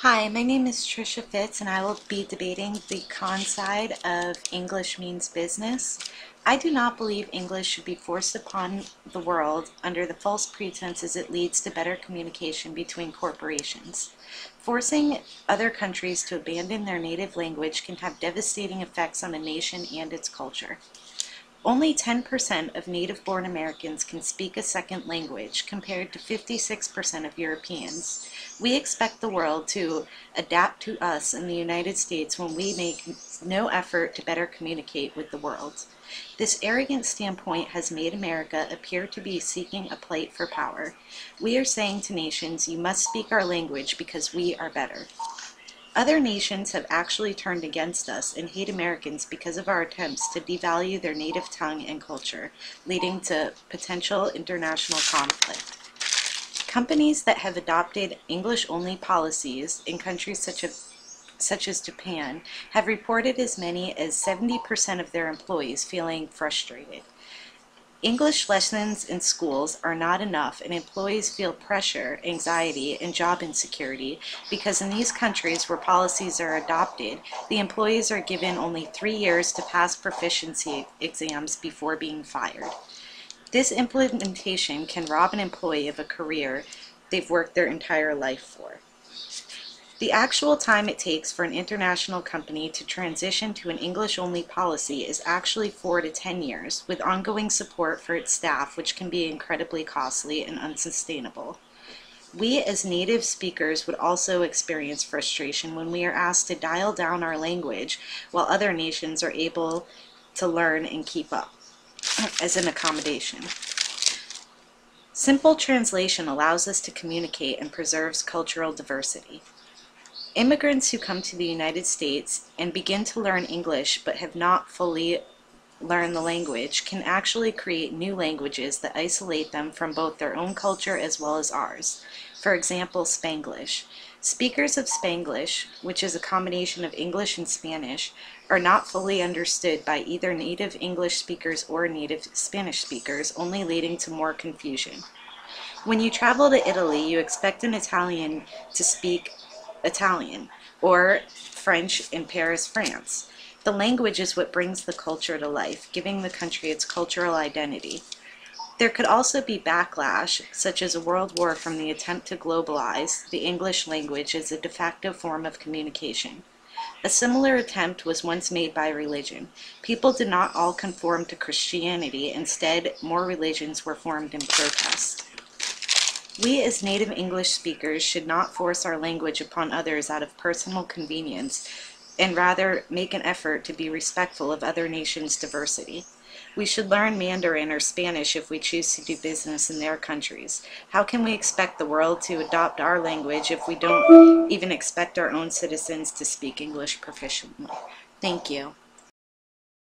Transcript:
Hi, my name is Trisha Fitz, and I will be debating the con side of English means business. I do not believe English should be forced upon the world under the false pretenses it leads to better communication between corporations. Forcing other countries to abandon their native language can have devastating effects on a nation and its culture. Only 10% of native-born Americans can speak a second language, compared to 56% of Europeans. We expect the world to adapt to us in the United States when we make no effort to better communicate with the world. This arrogant standpoint has made America appear to be seeking a plight for power. We are saying to nations, you must speak our language because we are better. Other nations have actually turned against us and hate Americans because of our attempts to devalue their native tongue and culture, leading to potential international conflict. Companies that have adopted English-only policies in countries such as Japan have reported as many as 70% of their employees feeling frustrated. English lessons in schools are not enough, and employees feel pressure, anxiety, and job insecurity because in these countries where policies are adopted, the employees are given only 3 years to pass proficiency exams before being fired. This implementation can rob an employee of a career they've worked their entire life for. The actual time it takes for an international company to transition to an English-only policy is actually 4 to 10 years, with ongoing support for its staff, which can be incredibly costly and unsustainable. We as native speakers would also experience frustration when we are asked to dial down our language while other nations are able to learn and keep up as an accommodation. Simple translation allows us to communicate and preserves cultural diversity. Immigrants who come to the United States and begin to learn English but have not fully learned the language can actually create new languages that isolate them from both their own culture as well as ours. For example, Spanglish. Speakers of Spanglish, which is a combination of English and Spanish, are not fully understood by either native English speakers or native Spanish speakers, only leading to more confusion. When you travel to Italy, you expect an Italian to speak Italian, or French in Paris, France. The language is what brings the culture to life, giving the country its cultural identity. There could also be backlash, such as a world war from the attempt to globalize the English language as a de facto form of communication. A similar attempt was once made by religion. People did not all conform to Christianity. Instead, more religions were formed in protest. We as native English speakers should not force our language upon others out of personal convenience, and rather make an effort to be respectful of other nations' diversity. We should learn Mandarin or Spanish if we choose to do business in their countries. How can we expect the world to adopt our language if we don't even expect our own citizens to speak English proficiently? Thank you.